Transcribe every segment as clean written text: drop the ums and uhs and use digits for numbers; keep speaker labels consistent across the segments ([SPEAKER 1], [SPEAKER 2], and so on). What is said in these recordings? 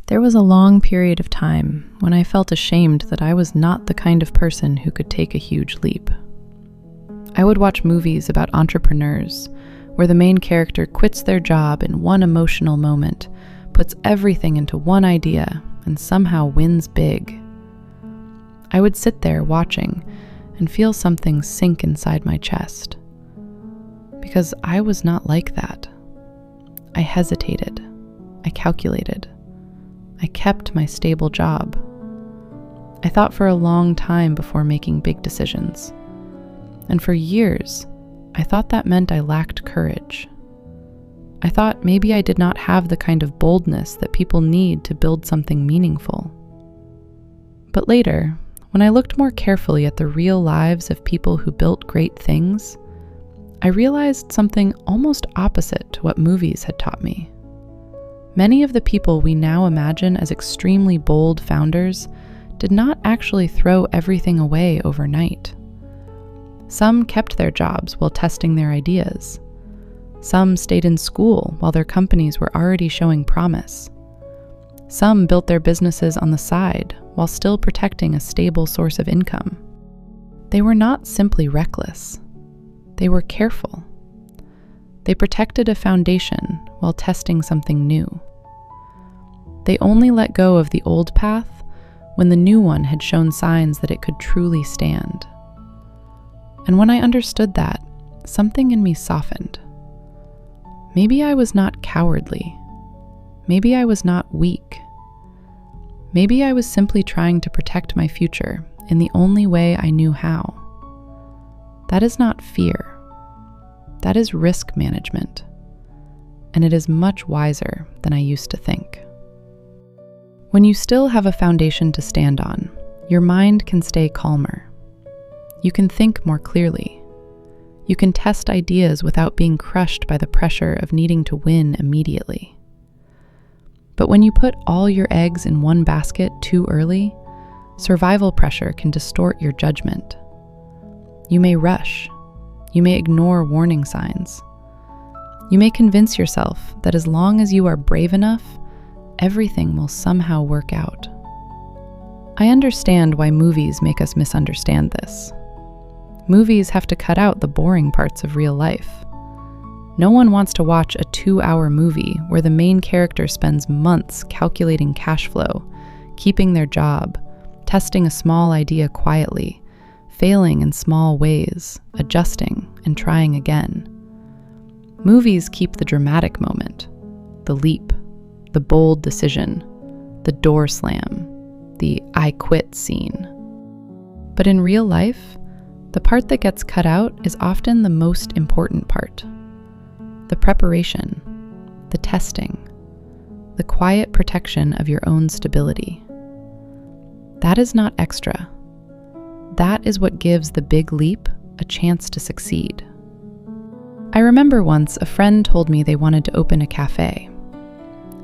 [SPEAKER 1] There was a long period of time when I felt ashamed that I was not the kind of person who could take a huge leap. I would watch movies about entrepreneurs where the main character quits their job in one emotional moment, puts everything into one idea, and somehow wins big. I would sit there watching and feel something sink inside my chest. Because I was not like that. I hesitated. I calculated. I kept my stable job. I thought for a long time before making big decisions. And for years, I thought that meant I lacked courage. I thought maybe I did not have the kind of boldness that people need to build something meaningful. But later, when I looked more carefully at the real lives of people who built great things, I realized something almost opposite to what movies had taught me. Many of the people we now imagine as extremely bold founders did not actually throw everything away overnight. Some kept their jobs while testing their ideas. Some stayed in school while their companies were already showing promise. Some built their businesses on the side while still protecting a stable source of income. They were not simply reckless. They were careful. They protected a foundation while testing something new. They only let go of the old path when the new one had shown signs that it could truly stand. And when I understood that, something in me softened. Maybe I was not cowardly. Maybe I was not weak. Maybe I was simply trying to protect my future in the only way I knew how. That is not fear. That is risk management. And it is much wiser than I used to think. When you still have a foundation to stand on, your mind can stay calmer. You can think more clearly. You can test ideas without being crushed by the pressure of needing to win immediately. But when you put all your eggs in one basket too early, survival pressure can distort your judgment. You may rush. You may ignore warning signs. You may convince yourself that as long as you are brave enough, everything will somehow work out. I understand why movies make us misunderstand this. Movies have to cut out the boring parts of real life. No one wants to watch a 2-hour movie where the main character spends months calculating cash flow, keeping their job, testing a small idea quietly, failing in small ways, adjusting, and trying again. Movies keep the dramatic moment, the leap, the bold decision, the door slam, the I quit scene. But in real life, the part that gets cut out is often the most important part. The preparation, the testing, the quiet protection of your own stability. That is not extra. That is what gives the big leap a chance to succeed. I remember once a friend told me they wanted to open a cafe.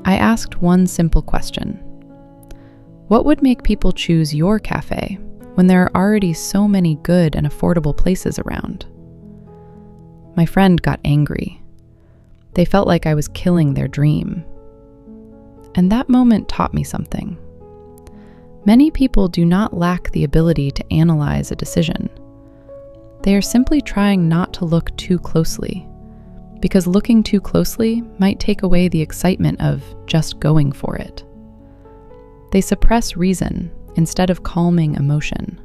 [SPEAKER 1] I asked one simple question. What would make people choose your cafe when there are already so many good and affordable places around? My friend got angry. They felt like I was killing their dream. And that moment taught me something. Many people do not lack the ability to analyze a decision. They are simply trying not to look too closely, because looking too closely might take away the excitement of just going for it. They suppress reason instead of calming emotion.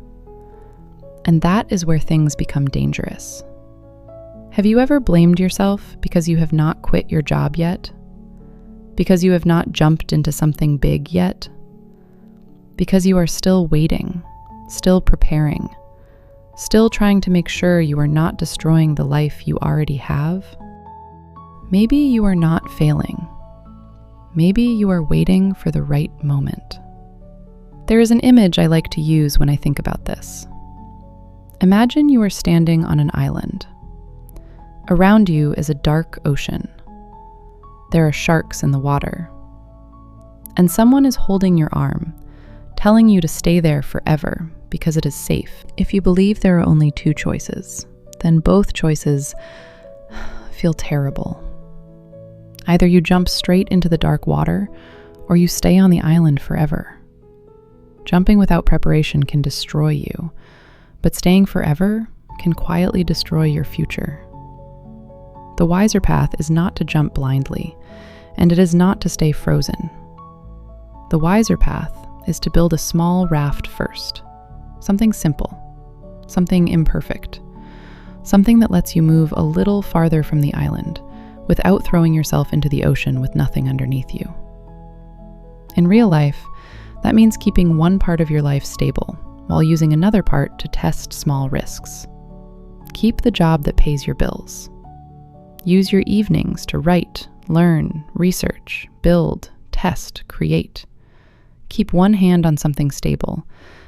[SPEAKER 1] And that is where things become dangerous. Have you ever blamed yourself because you have not quit your job yet? Because you have not jumped into something big yet? Because you are still waiting, still preparing, still trying to make sure you are not destroying the life you already have? Maybe you are not failing. Maybe you are waiting for the right moment. There is an image I like to use when I think about this. Imagine you are standing on an island. Around you is a dark ocean. There are sharks in the water. And someone is holding your arm, telling you to stay there forever because it is safe. If you believe there are only two choices, then both choices feel terrible. Either you jump straight into the dark water, or you stay on the island forever. Jumping without preparation can destroy you, but staying forever can quietly destroy your future. The wiser path is not to jump blindly, and it is not to stay frozen. The wiser path is to build a small raft first, something simple, something imperfect, something that lets you move a little farther from the island without throwing yourself into the ocean with nothing underneath you. In real life, that means keeping one part of your life stable while using another part to test small risks. Keep the job that pays your bills. Use your evenings to write, learn, research, build, test, create. Keep one hand on something stable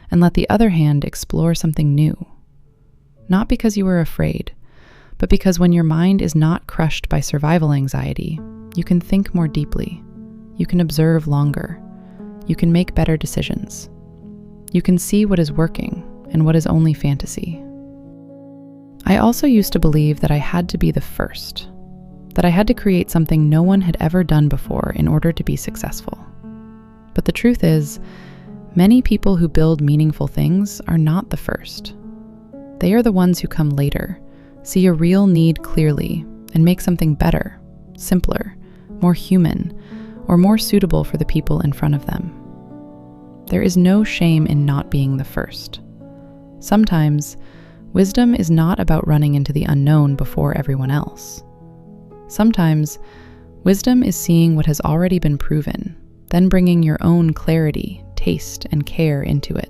[SPEAKER 1] and let the other hand explore something new. Not because you are afraid, but because when your mind is not crushed by survival anxiety, you can think more deeply, you can observe longer, you can make better decisions. You can see what is working and what is only fantasy. I also used to believe that I had to be the first, that I had to create something no one had ever done before in order to be successful. But the truth is, many people who build meaningful things are not the first. They are the ones who come later, see a real need clearly, and make something better, simpler, more human, or more suitable for the people in front of them. There is no shame in not being the first. Sometimes, wisdom is not about running into the unknown before everyone else. Sometimes, wisdom is seeing what has already been proven, then bringing your own clarity, taste, and care into it.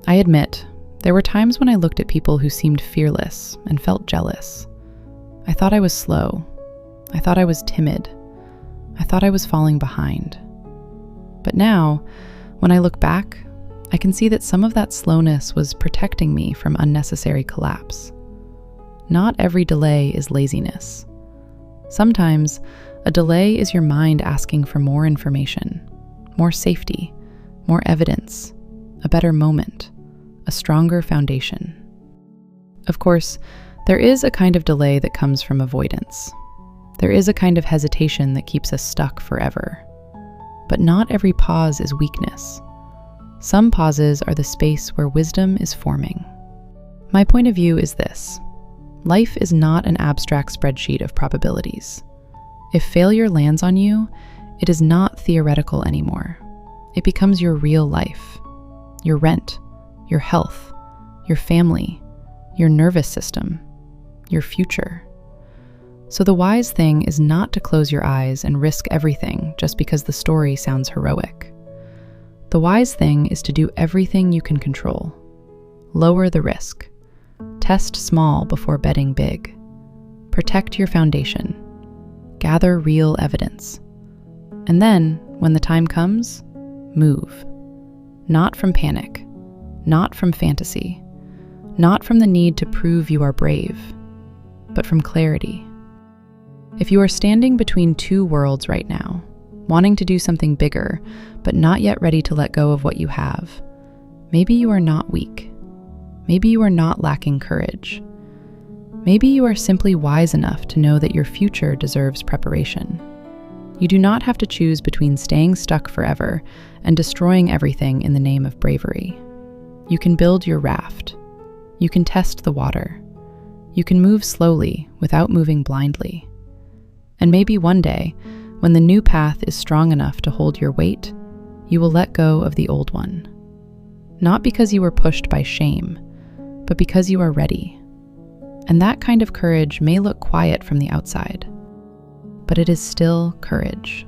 [SPEAKER 1] I admit, there were times when I looked at people who seemed fearless and felt jealous. I thought I was slow. I thought I was timid. I thought I was falling behind. But now, when I look back, I can see that some of that slowness was protecting me from unnecessary collapse. Not every delay is laziness. Sometimes, a delay is your mind asking for more information, more safety, more evidence, a better moment, a stronger foundation. Of course, there is a kind of delay that comes from avoidance. There is a kind of hesitation that keeps us stuck forever. But not every pause is weakness. Some pauses are the space where wisdom is forming. My point of view is this: life is not an abstract spreadsheet of probabilities. If failure lands on you, it is not theoretical anymore. It becomes your real life, your rent, your health, your family, your nervous system, your future. So the wise thing is not to close your eyes and risk everything just because the story sounds heroic. The wise thing is to do everything you can control. Lower the risk. Test small before betting big. Protect your foundation. Gather real evidence. And then, when the time comes, move. Not from panic. Not from fantasy. Not from the need to prove you are brave, but from clarity. If you are standing between two worlds right now, wanting to do something bigger, but not yet ready to let go of what you have, maybe you are not weak. Maybe you are not lacking courage. Maybe you are simply wise enough to know that your future deserves preparation. You do not have to choose between staying stuck forever and destroying everything in the name of bravery. You can build your raft. You can test the water. You can move slowly without moving blindly. And maybe one day, when the new path is strong enough to hold your weight, you will let go of the old one. Not because you were pushed by shame, but because you are ready. And that kind of courage may look quiet from the outside, but it is still courage.